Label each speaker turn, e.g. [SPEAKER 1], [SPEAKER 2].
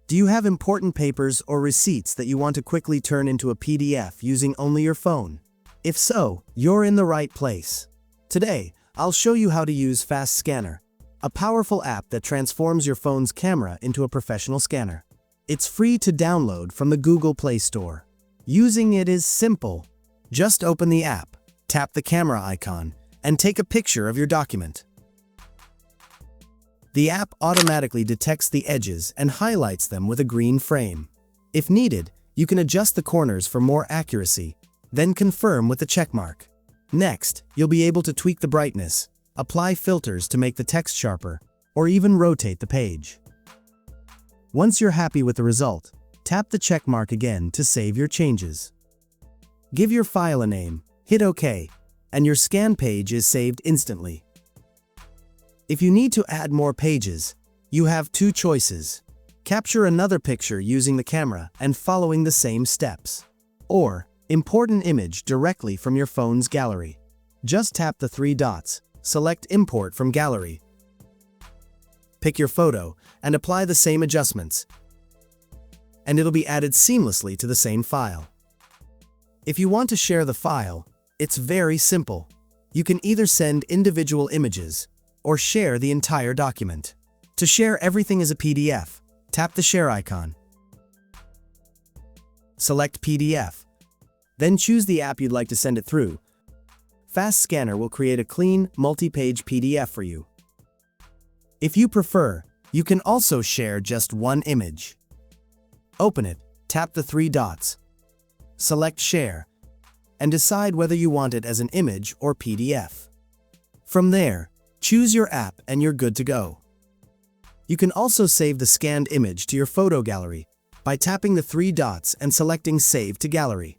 [SPEAKER 1] Do you have important papers or receipts that you want to quickly turn into a PDF using only your phone? If so, you're in the right place. Today, I'll show you how to use Fast Scanner, a powerful app that transforms your phone's camera into a professional scanner. It's free to download from the Google Play Store. Using it is simple. Just open the app, tap the camera icon, and take a picture of your document. The app automatically detects the edges and highlights them with a green frame. If needed, you can adjust the corners for more accuracy, then confirm with the check mark. Next, you'll be able to tweak the brightness, apply filters to make the text sharper, or even rotate the page. Once you're happy with the result, tap the check mark again to save your changes. Give your file a name, hit OK, and your scan page is saved instantly. If you need to add more pages, you have two choices. Capture another picture using the camera and following the same steps. Or, import an image directly from your phone's gallery. Just tap the three dots, select Import from Gallery. Pick your photo and apply the same adjustments, and it'll be added seamlessly to the same file. If you want to share the file, it's very simple. You can either send individual images or share the entire document. To share everything as a PDF, tap the share icon. Select PDF. Then choose the app you'd like to send it through. Fast Scanner will create a clean, multi-page PDF for you. If you prefer, you can also share just one image. Open it, tap the three dots, select Share, and decide whether you want it as an image or PDF. From there, choose your app and you're good to go. You can also save the scanned image to your photo gallery by tapping the three dots and selecting Save to Gallery.